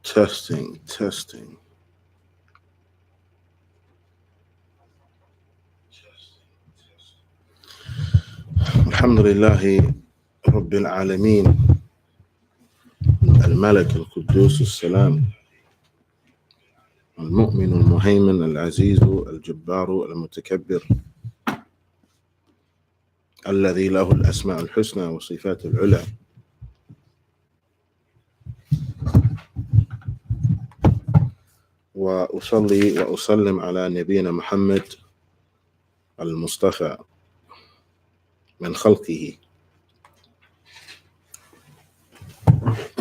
Testing. Alhamdulillahi Rabbil Alameen. الملك القدوس السلام المؤمن المهيمن العزيز الجبار المتكبر الذي له الأسماء الحسنى والصفات العلى. وأصلي وأسلم على نبينا محمد المصطفى من خلقه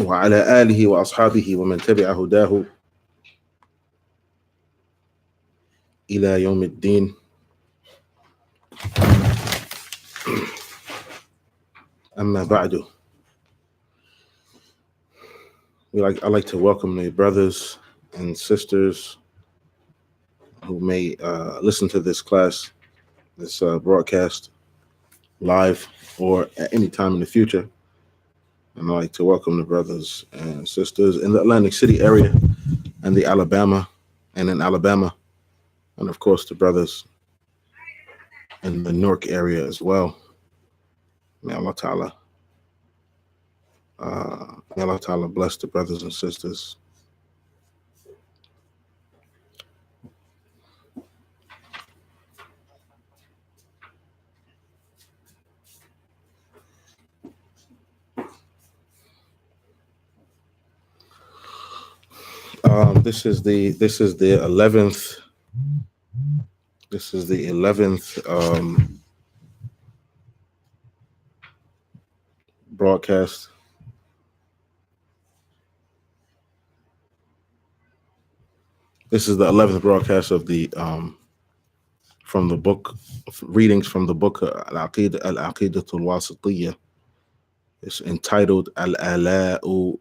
وعلى آله وأصحابه ومن تبع هداه إلى يوم الدين. أما بعد, I'd like to welcome the brothers and sisters who may listen to this class, this broadcast live or at any time in the future. And I'd like to welcome the brothers and sisters in the Atlantic City area and in Alabama, and of course the brothers in the Newark area as well. May Allah Ta'ala bless the brothers and sisters. This is the 11th. This is the 11th broadcast. This is the 11th broadcast of the from the book, readings from the book AqedatulWaasitiyyah. It's entitled Al-Ala'u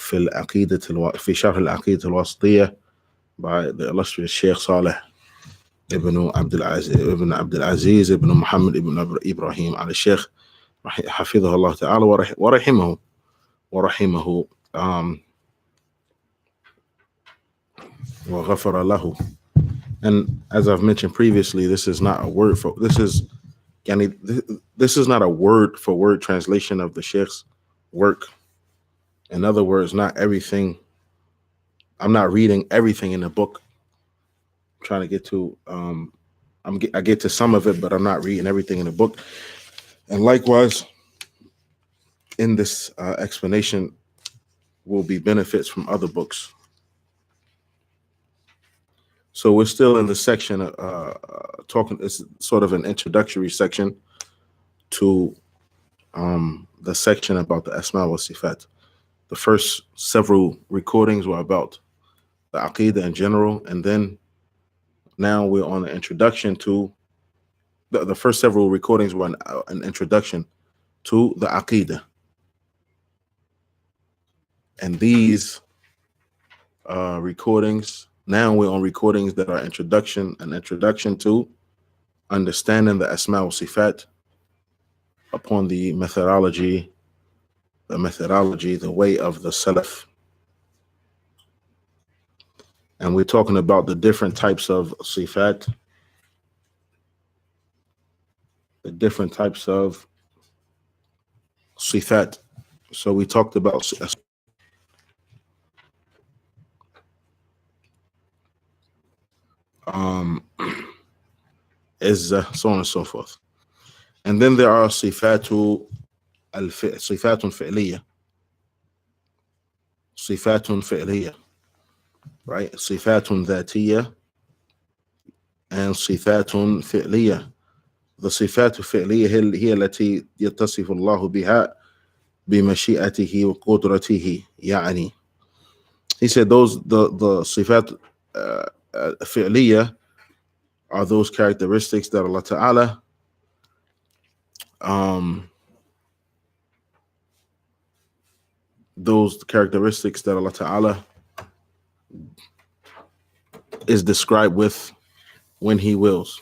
في شرح العقيدة الواسطية by the illustrious Sheikh Saleh ibn Abdul Aziz ibn Muhammad ibn Ibrahim al-Sheikh حفظه الله تعالى ورحمه وغفر له. And as I've mentioned previously, this is not a word for word translation of the Sheikh's work. In other words, not everything. I'm not reading everything in the book. I'm trying to get to. I get to some of it, but I'm not reading everything in the book. And likewise, in this explanation, will be benefits from other books. So we're still in the section talking. It's sort of an introductory section to the section about the Asma wa Sifat. The first several recordings were about the Aqidah in general, and then now we're on the introduction to the first several recordings were an introduction to the Aqidah. And these recordings, now we're on recordings that are an introduction to understanding the Asma wa Sifat upon the methodology, the way of the Salaf. And we're talking about the different types of Sifat, So we talked about so on and so forth. And then there are Sifatun fi'liyah, right? Sifatun dhatiyah and Sifatun fi'liyah. The Sifatun fi'liyah هي التي يتصف الله بها بمشيئته وقدرته يعني. He said the Sifat fi'liyah are those characteristics that Allah Ta'ala is described with when He wills.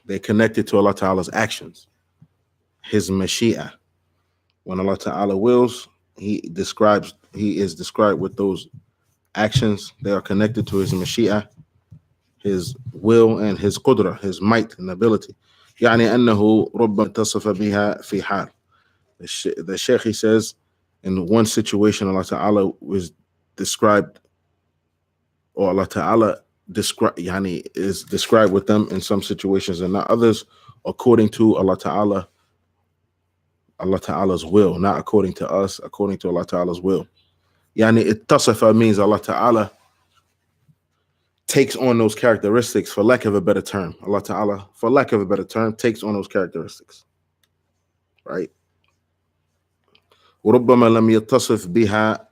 They're connected to Allah Ta'ala's actions, His Mashi'ah. When Allah Ta'ala wills, He is described with those actions. They are connected to His Mashi'ah, His will, and His Qudra, His might and ability. يعني أنه ربما اتصف بها في حال. The Shaykh, he says, in one situation, Allah Ta'ala was described, or Allah Ta'ala is described with them in some situations and not others, according to Allah Ta'ala's will, not according to us, according to Allah Ta'ala's will. Yani ittasafa means Allah Ta'ala takes on those characteristics, for lack of a better term. Allah Ta'ala, for lack of a better term, takes on those characteristics. Right? وَرُبَّمَا لَمْ يَتَّصِفْ بِهَا.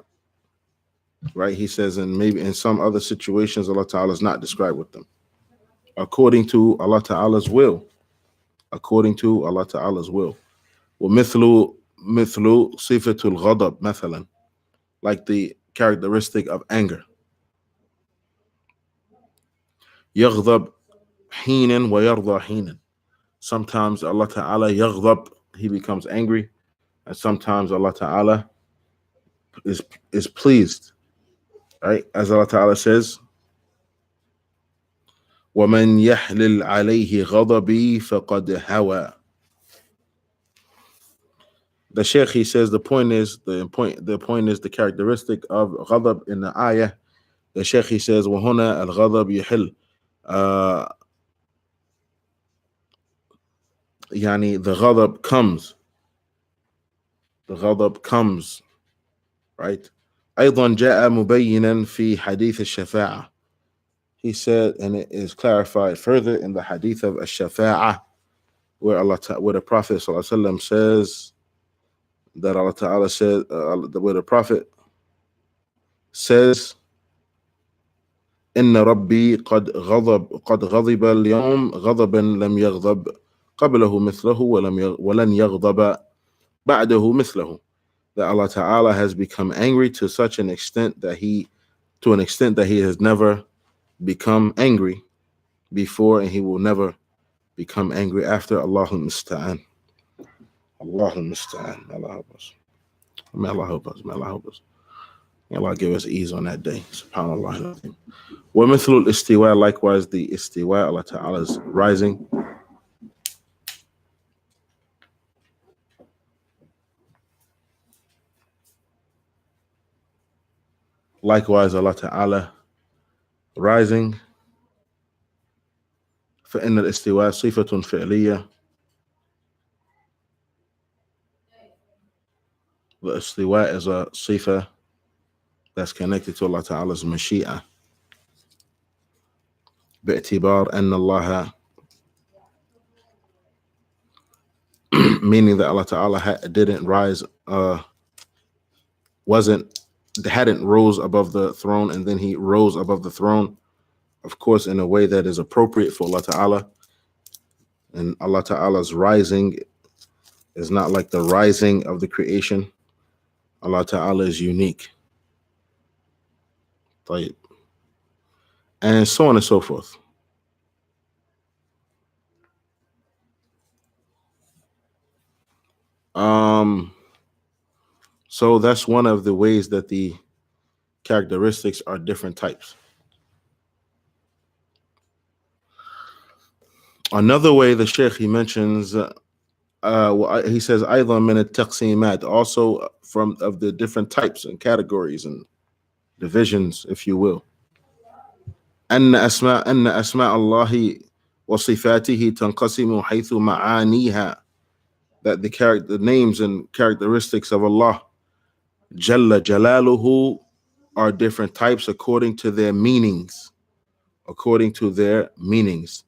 Right? He says, and maybe in some other situations, Allah Ta'ala is not described with them. According to Allah Ta'ala's will. According to Allah Ta'ala's will. وَمِثْلُ صِفَةُ الْغَضَبِ مثلا. Like the characteristic of anger. يَغْضَبْ حِينًا وَيَرْضَى حِينًا. Sometimes Allah Ta'ala يَغْضَبْ, He becomes angry. And sometimes Allah Ta'ala is pleased. Right? As Allah Ta'ala says, وَمَنْ يَحْلِلْ عَلَيْهِ غَضَبِي فَقَدْ هَوَى. The Shaykh, he says, the point is the characteristic of ghadab in the ayah. The Shaykh, he says, وَهُنَا الْغَضَبْ يَحِلْ. يعني the ghadab comes. The ghadab comes. Right? أيضا جاء مبينا في حديث الشفاعة. He said, and it is clarified further in the hadith of الشفاعة, where the Prophet ﷺ says that Allah Ta'ala said, where the Prophet says, إن ربي قد غضب اليوم غضبا لم يغضب قبله مثله ولن يغضب بعده مثله. That Allah Ta'ala has become angry to an extent that He has never become angry before, and He will never become angry after. Allahul Musta'an. Allahul Musta'an. Allah help us. May Allah help us. May Allah help us. May Allah give us ease on that day. SubhanAllah. وَمِثْلُ الْإِسْتِوَاء. Likewise, the istiwa, Allah Ta'ala's rising. Likewise, Allah Ta'ala rising. فإن الاستواء صفة فعلية. The istiwa is a sifa that's connected to Allah Ta'ala's mashi'ah. باعتبار أن الله, meaning that Allah Ta'ala hadn't rose above the throne, and then He rose above the throne, of course, in a way that is appropriate for Allah Ta'ala. And Allah Ta'ala's rising is not like the rising of the creation. Allah Ta'ala is unique. And so on and so forth. So that's one of the ways that the characteristics are different types. Another way the Shaykh, he mentions, he says, أيضا من التقسيمات, also of the different types and categories and divisions, if you will. أن أسماء الله وصفاته تنقسم حيث معانيها. That the names and characteristics of Allah Jalla Jalaluhu are different types according to their meanings. According to their meanings.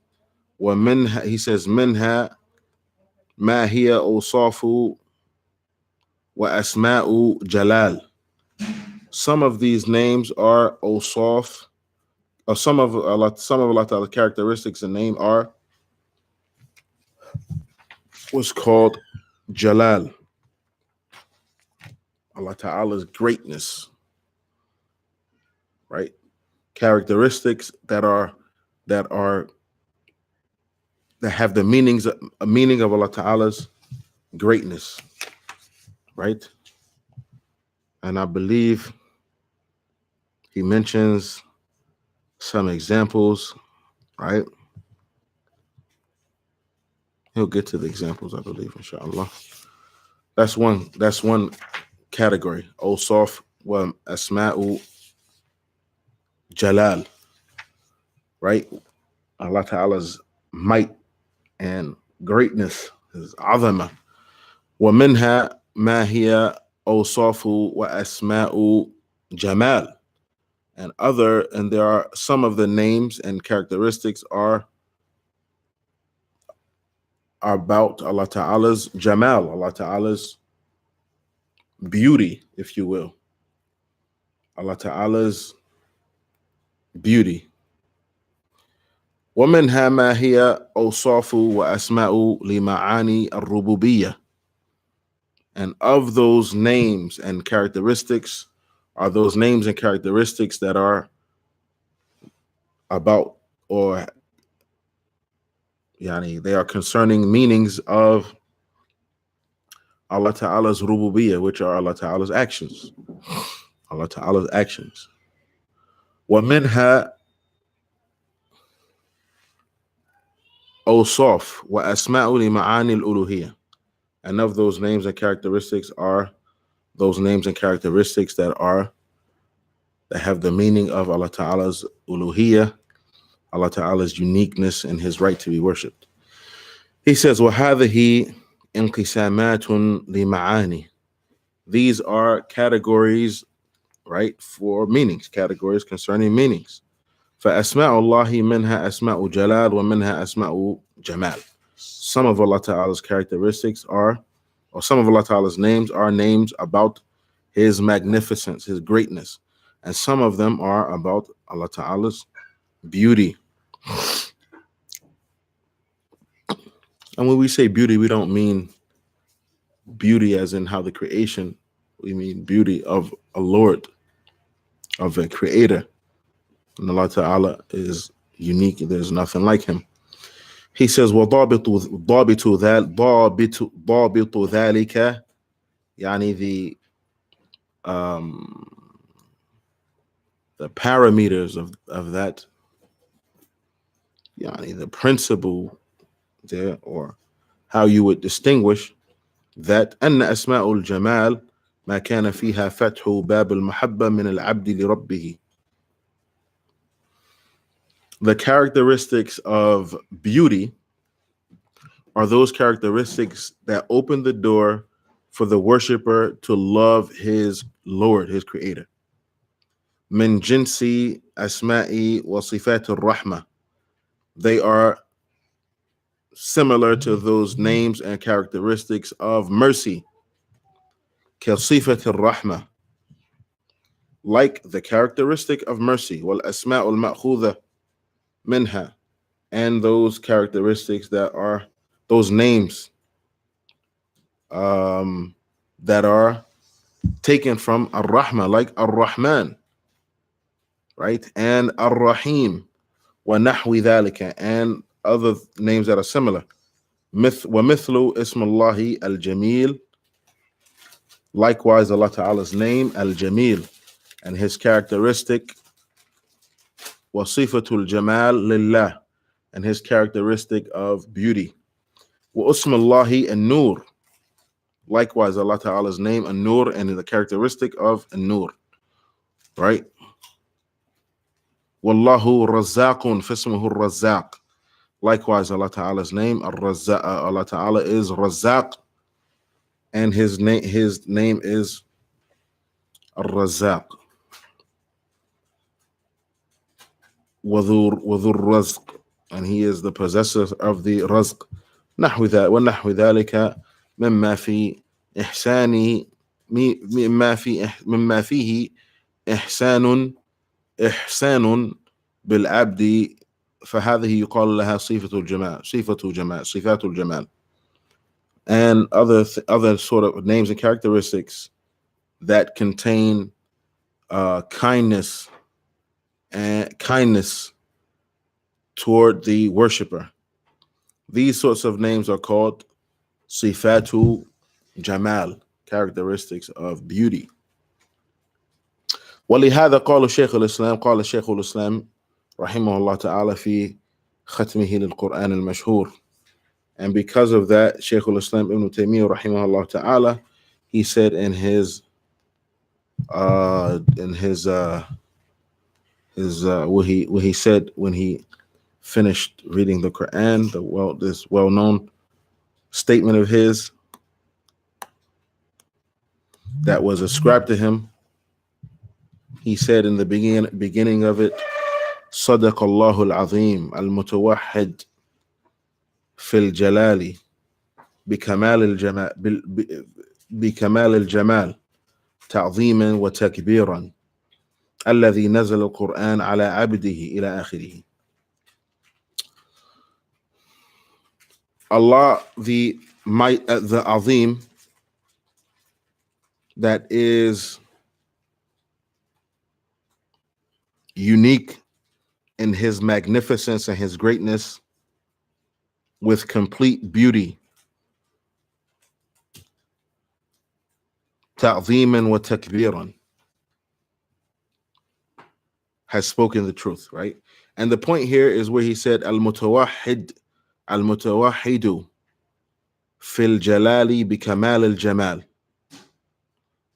ومنها, he says, منها ما هي أوصاف وأسماء جلال. Some of these names are awsaf, or some of Allah Ta'ala characteristics and name are what's called Jalal. Allah Ta'ala's greatness. Right? Characteristics that have the meaning of Allah Ta'ala's greatness. right? And I believe he mentions some examples, right? He'll get to the examples, I believe, inshallah. That's one category. Awsaf wa asma'u jalal, right? Allah Ta'ala's might and greatness, his azama. Wa minha ma hiya awsafu wa asma'u jamal. And there are some of the names and characteristics are about Allah Ta'ala's jamal, Allah Ta'ala's beauty, if you will. Allah Ta'ala's beauty. ومنها ما هي أوصاف وأسماء لمعاني الربوبية. And of those names and characteristics are those names and characteristics that are about, or they are concerning meanings of Allah Ta'ala's rububiyyah, which are Allah Ta'ala's actions. Allah Ta'ala's actions. ومنها أوصاف وأسماء لمعاني الألوهية. And of those names and characteristics are those names and characteristics that have the meaning of Allah Ta'ala's uluhiyyah, Allah Ta'ala's uniqueness and his right to be worshipped. He says, وَهَذِهِ انقسامات لمعاني. These are categories, right, for meanings, categories concerning meanings. فأسماء الله منها أسماء جلال ومنها أسماء جمال. Some of Allah Ta'ala's characteristics or some of Allah Ta'ala's names are names about his magnificence, his greatness. And some of them are about Allah Ta'ala's beauty. And when we say beauty, we don't mean beauty as in how the creation, we mean beauty of a Lord, of a creator. And Allah Ta'ala is unique. There's nothing like him. He says, وَضَابِطُ ذَلِكَ, the parameters of that, the principle there, or how you would distinguish that أن أسماء الجمال ما كان فيها فتح باب المحبة من العبد لربه. The characteristics of beauty are those characteristics that open the door for the worshiper to love his Lord, his creator. من جنس أسماء وصفات الرحمة. They are similar to those names and characteristics of mercy. كصفة الرحمة, like the characteristic of mercy. والأسماء المأخوذة منها, and those characteristics that are those names that are taken from Ar-Rahma, like Ar-Rahman, right? And Ar-Rahim, وَنَحْوِ ذَلِكَ, and other names that are similar. وَمِثْلُ اسم الله الجميل, likewise Allah Ta'ala's name Al-Jamil, and his characteristic وَصِفَةُ الْجَمَال لِلَّهِ, and his characteristic of beauty. وَأُسْمُ اللَّهِ النُّورِ, likewise Allah Ta'ala's name An-Nur, and the characteristic of An-Nur, right? وَاللَّهُ رَزَّاقٌ فَاسْمُهُ الرَّزَّاقِ, likewise Allah Ta'ala's name Ar-Razzaq, Allah Ta'ala is Razzaq, and his name is Ar-Razzaq. وَذُو الرَّزْقِ, and he is the possessor of the Razq. نحو ذلك مما في إحسانه مما فيه إحسان بالعبد، فهذه يقال لها صفات الجمال. And other sort of names and characteristics that contain kindness toward the worshiper. These sorts of names are called Sifatu Jamal, characteristics of beauty. ولهذا قال شيخ الإسلام رحمه الله تعالى في ختمه للقرآن المشهور. And because of that, Shaykh al-Islam Ibn Taymiyyah rahimahullah ta'ala, he said in his what he said when he finished reading the Quran, this well-known statement of his that was ascribed to him. He said in the beginning of it, صدق الله العظيم المتوحد في الجلال بكمال الجمال تعظيما وتكبيرا الذي نزل القرآن على عبده إلى آخره. Allah the Azim, that is unique in his magnificence and his greatness with complete beauty. Ta'zeeman wa takbiran, has spoken the truth, right? And the point here is where he said al-mutawahhidu fil jalali bi kamal al-jamal,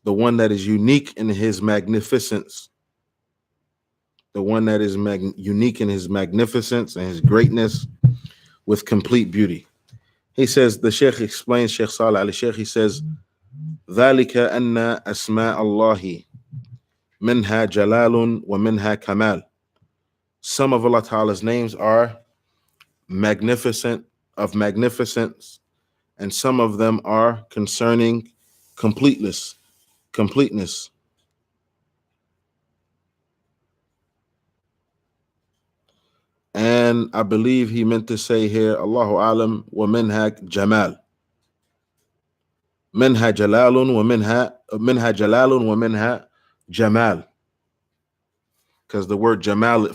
the one that is unique in his magnificence, the one that is unique in his magnificence and his greatness with complete beauty. He says, the Shaykh explains, Shaykh Salih al-Shaykh, he says, ذَلِكَ أَنَّ أَسْمَاءَ اللَّهِ مِنْهَا جَلَالٌ وَمِنْهَا كَمَالٌ. Some of Allah Ta'ala's names are magnificent, of magnificence, and some of them are concerning completeness. And I believe he meant to say here, Allahu Alam, wa minha jamal. Minha jalalun wa minha jalalun wa minha jamal. Because the word jamal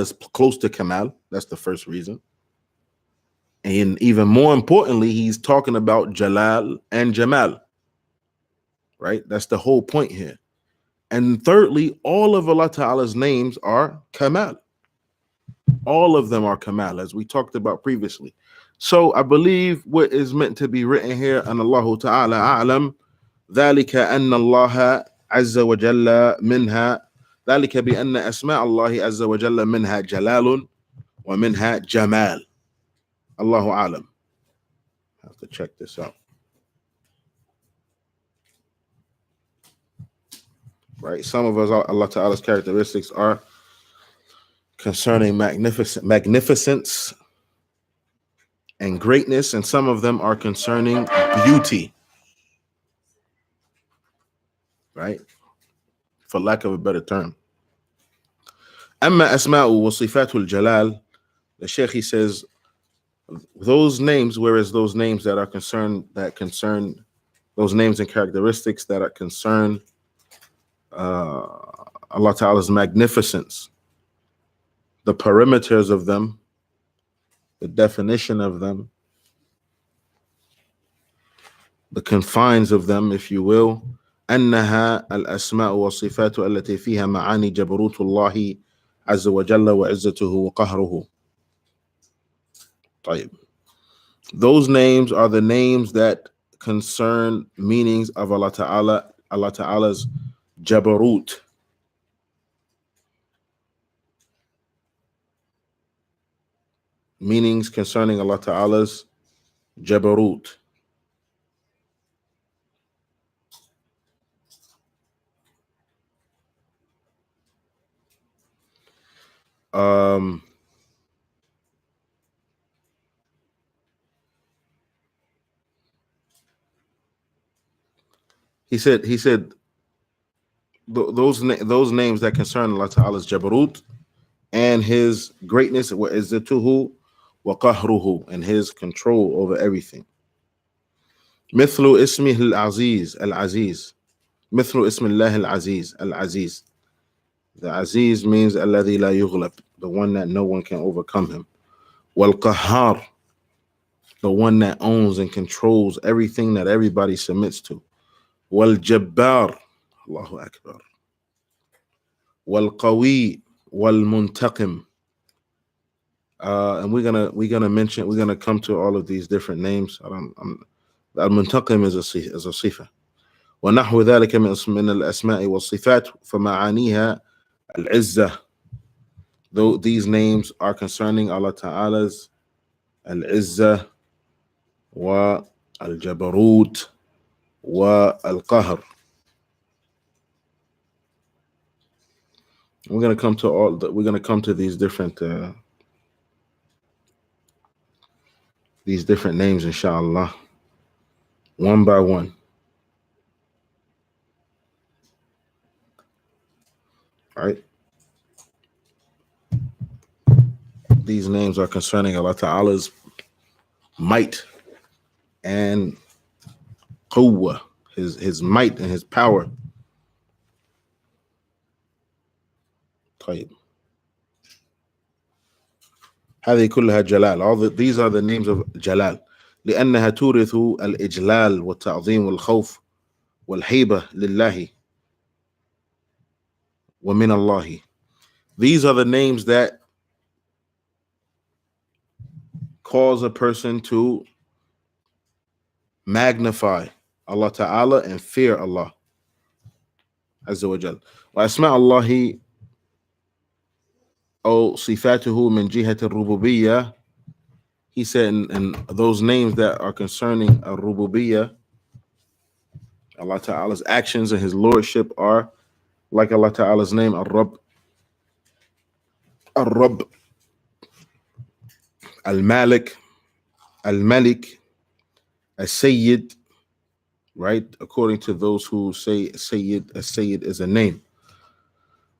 is close to kamal. That's the first reason. And even more importantly, he's talking about jalal and jamal. Right? That's the whole point here. And thirdly, all of Allah Ta'ala's names are kamal. All of them are kamal, as we talked about previously. So I believe what is meant to be written here, and Allahu Ta'ala a'lam, ذَلِكَ أَنَّ اللَّهَ عَزَّ وَجَلَّ مِنْهَا ذَلِكَ بِأَنَّ أَسْمَاءَ اللَّهِ عَزَّ وَجَلَّ مِنْهَا جَلَالٌ وَمِنْهَا جَمَالٌ. Allahu a'lam. I have to check this out. Right? Some of us, Allah Ta'ala's characteristics are concerning magnificence and greatness, and some of them are concerning beauty, right? For lack of a better term. Amma asma'u wa sifatul jalal, the Shaykh, he says, those names, whereas those names that are concerned, those names and characteristics that are concerned Allah Ta'ala's magnificence, the perimeters of them, the definition of them, the confines of them, if you will, أنها الأسماء والصفات التي فيها معاني جبروت الله عز وجل وعزته وقهره. طيب. Those names are the names that concern meanings of Allah Ta'ala's Jabarut. Meanings concerning Allah Ta'ala's Jabarut. He said those names that concern Allah Ta'ala's Jabarut and his greatness, wa izzatuhu wa qahruhu, and his control over everything. مثل اسمه العزيز مثل اسم الله العزيز. The Aziz means الذي لا يغلب, the one that no one can overcome him. والقهار, the one that owns and controls everything that everybody submits to. Wal-Jabbar, Allahu Akbar. Wal-Qawi, Wal-Muntaqim. And we're gonna come to all of these different names. Al-Muntaqim is a sifa. ونحو ذلك من الأسماء والصفات فمعانيها العزة. Though these names are concerning Allah Ta'ala's al-Izzah wa al-Jabarut wa al-Qahr. We're gonna come to these different names, inshallah, one by one. All right. These names are concerning Allah Ta'ala's might and quwwah, his might and his power. طيب. هذه كلها جلال. These are the names of Jalal. لأنها تورث الإجلال والتعظيم والخوف والهيبة لله ومن الله. These are the names that cause a person to magnify Allah Ta'ala and fear Allah Azza wa Jal. وأسماء الله أو صفاته من جهة الربوبية. He said, and those names that are concerning al-Rububiyyah, Allah Ta'ala's actions and his lordship, are like Allah Ta'ala's name, Ar-Rabb, Al-Malik, Al-Malik, As-Sayyid, right? According to those who say Sayyid, As-Sayyid is a name.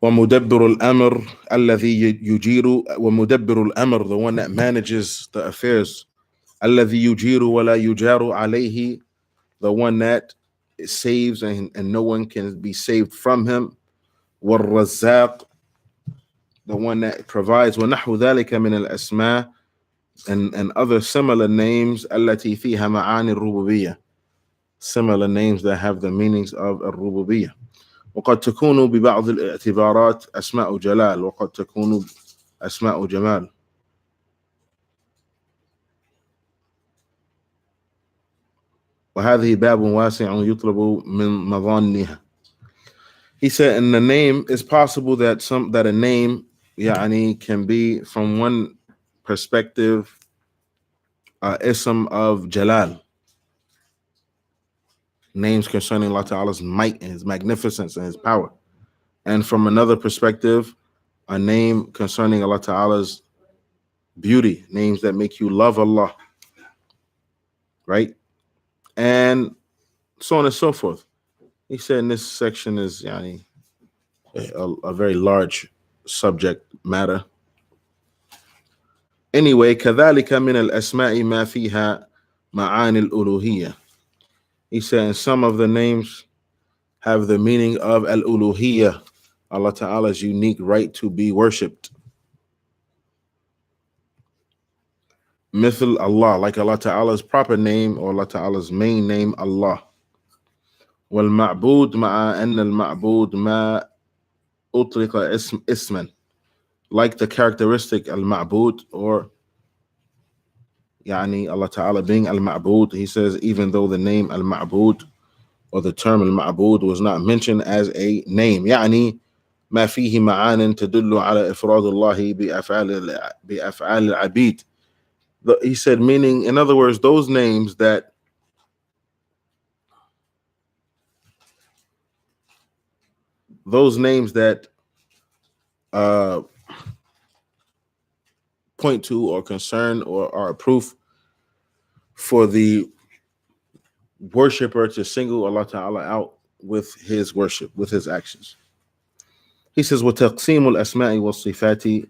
وَمُدَبِّرُ الْأَمْرِ الَّذِي يُجِيرُ وَمُدَبِّرُ الْأَمْرِ, the one that manages the affairs. الَّذِي يُجِيرُ وَلَا يُجَارُ عَلَيْهِ, the one that saves and no one can be saved from him. وَالرَّزَّاقِ, the one that provides. وَنَحْوُ ذَلِكَ مِنَ الْأَسْمَاءِ, and other similar names. الَّتِي فِيهَا مَعَانِ الرُّبُوبِيَّةِ, similar names that have the meanings of الرُّبُوبِيَّة. وقد تكون ببعض الاعتبارات أسماء جلال وقد تكون أسماء جمال. وهذه باب واسع يطلب من مظانها. He said, in the name, it's possible that a name يعني can be from one perspective ism of Jalal, names concerning Allah Ta'ala's might and his magnificence and his power. And from another perspective, a name concerning Allah Ta'ala's beauty, names that make you love Allah, right? And so on and so forth. He said in this section is a very large subject matter. Anyway, كذلك من الأسماء ما فيها معاني الألوهية. He said some of the names have the meaning of al-uluhiyyah, Allah Ta'ala's unique right to be worshipped. مثل Allah, like Allah Ta'ala's proper name or Allah Ta'ala's main name, Allah. والمعبود مع أن المعبود ما أطلق اسما, like the characteristic al-ma'bud, or Allah Ta'ala being al-ma'bud. He says, even though the name al-ma'bud or the term al-ma'bud was not mentioned as a name, ما فيه معان تدل على إفراد الله بأفعال العبيد. He said, meaning, in other words, those names that point to or concern or are proof for the worshipper to single Allah Ta'ala out with his worship, with his actions. He says, وَتَقْسِيمُ الْأَسْمَاءِ وَالصِّفَاتِ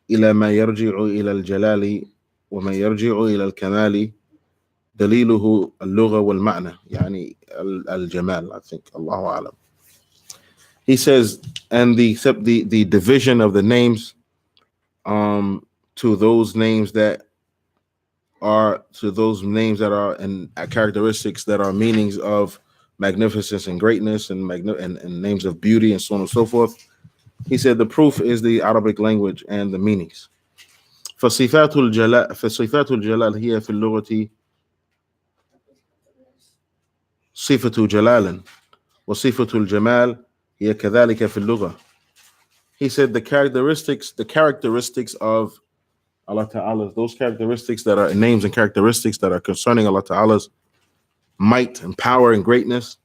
إِلَى مَا يَرْجِعُ إِلَى الْجَلَالِ وَمَا يَرْجِعُ إِلَى الْكَمَالِ دليله اللغة والمعنى الجمال, I think, Allahu A'lam. He says, and the division of the names to those names that are to those names that are and characteristics that are meanings of magnificence and greatness and names of beauty and so on and so forth. He said the proof is the Arabic language and the meanings. فصفات الجلال هي في اللغة صفة جلال وصفة الجمال هي كذلك في اللغة. He said the characteristics of Allah Ta'ala, those characteristics that are names and characteristics that are concerning Allah Ta'ala's might and power and greatness,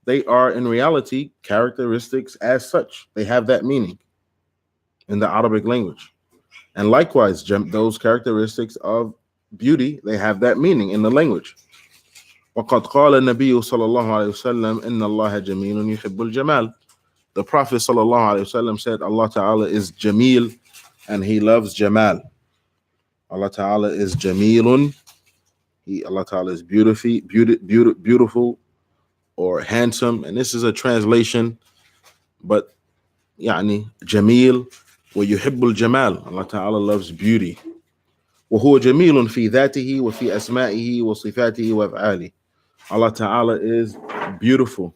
they are in reality characteristics as such. They have that meaning in the Arabic language. And likewise, those characteristics of beauty, they have that meaning in the language. وقد قال النبي صلى الله عليه وسلم إن الله جميل يحب الجمال. The Prophet صلى الله عليه وسلم said Allah Ta'ala is Jameel and he loves Jamal. Allah Ta'ala is Jamilun. Allah Ta'ala is beautiful or handsome. And this is a translation, but يعني Jameel ويحب الجمال. Allah Ta'ala loves beauty. وهو جميل في ذاته وفي أسمائه وصفاته وأفعاله. Allah Ta'ala is beautiful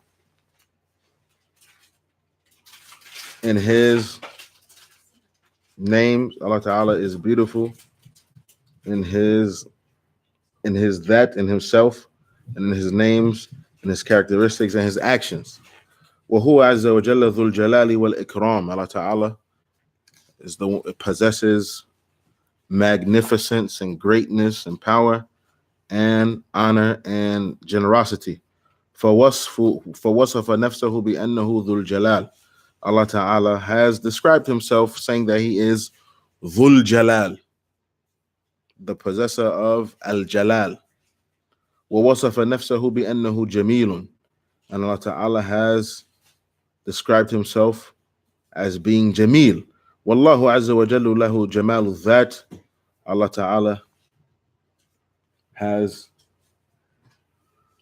in his names. Allah Ta'ala is beautiful in his that, in himself, and in his names, and his characteristics, and his actions. وهو عز وجل ذو الجلال والإكرام. Allah Ta'ala is possesses magnificence and greatness and power and honor and generosity. فوصف نفسه بأنه ذو الجلال. Allah Ta'ala has described himself saying that he is Dhul Jalal, the possessor of Al-Jalal. ووصف نفسه بأنه جميل. And Allah Ta'ala has described himself as being Jameel. والله عز وجل له جمال الذات. Allah Ta'ala has,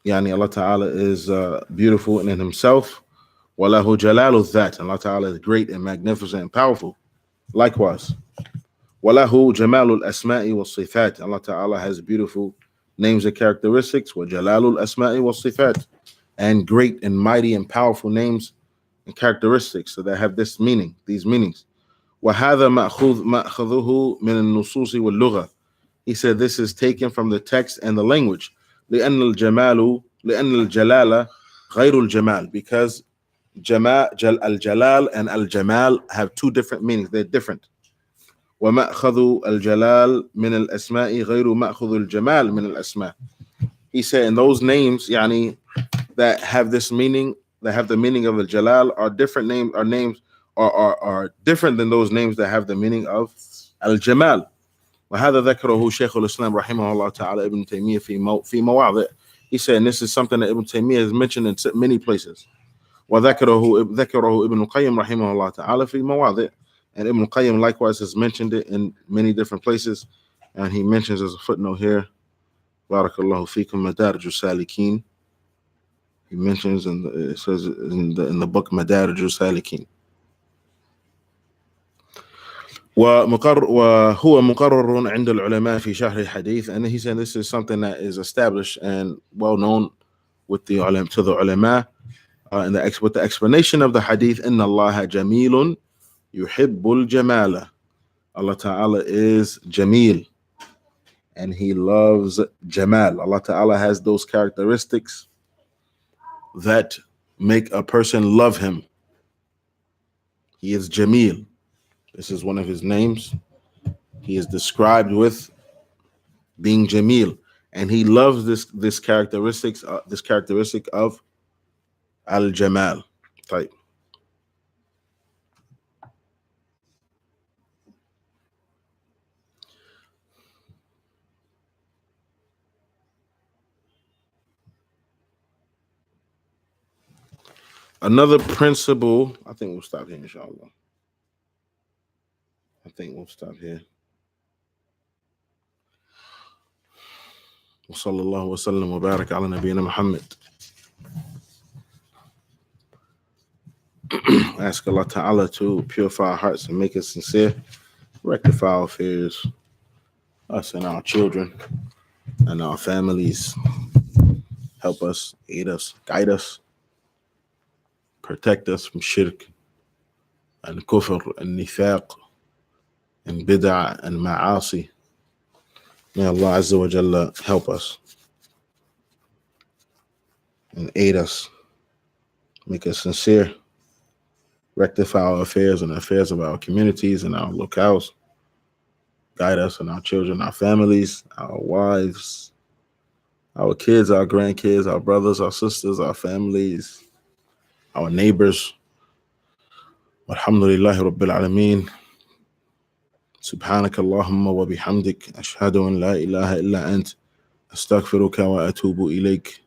Allah Ta'ala is beautiful in himself. وله جلال الذات. Allah Ta'ala is great and magnificent and powerful. Likewise. وله جمال الأسماء والصفات. Allah Ta'ala has beautiful names and characteristics. وجلال الأسماء والصفات. And great and mighty and powerful names and characteristics. So they have this meaning, these meanings. وهذا مأخذه من النصوص واللغة. He said this is taken from the text and the language. لأن الجلال غير الجمال. Because al-Jalal and al-Jamal have two different meanings. They're different. ومأخذ الجلال من الأسماء غير مأخذ الجمال من الأسماء. He said, and those names, that have this meaning, that have the meaning of al-Jalal, are different names, are different than those names that have the meaning of al-Jamal. وهذا ذكره شيخ الإسلام رحمه الله تعالى ابن تيمية في مواضع. He said, and this is something that Ibn Taymiyyah has mentioned in many places. وذكره ابن القيم رحمه الله تعالى في مواضع. And Ibn Qayyim likewise has mentioned it in many different places. And he mentions as a footnote here, Barakallahu fikum Madarij al-Salikin. He mentions, it says in the book Madarij al-Salikin. وهو مقرر عند العلماء في شرح الحديث. And he said this is something that is established and well known with the ulama with the explanation of the hadith. إن الله جميل يحب الجمال. Allah Ta'ala is Jameel and he loves Jamal. Allah Ta'ala has those characteristics that make a person love him. He is Jameel. This is one of his names. He is described with being Jameel, and he loves this characteristic of Al-Jamal type. Another principle, I think we'll stop here, inshallah. I think we'll stop here. وصلى الله وسلم وبارك على نبينا محمد. Ask Allah Ta'ala to purify our hearts and make us sincere, rectify our fears, us and our children. and our families. Help us, aid us, guide us, protect us from shirk and kufr and nifaq and bid'ah and ma'asi. May Allah Azza wa Jalla help us and aid us, make us sincere, rectify our affairs and the affairs of our communities and our locales, guide us and our children, our families, our wives, our kids, our grandkids, our brothers, our sisters, our families, our neighbors. Alhamdulillahi Rabbil Alameen. سبحانك اللهم وبحمدك أشهد أن لا إله إلا أنت أستغفرك وأتوب إليك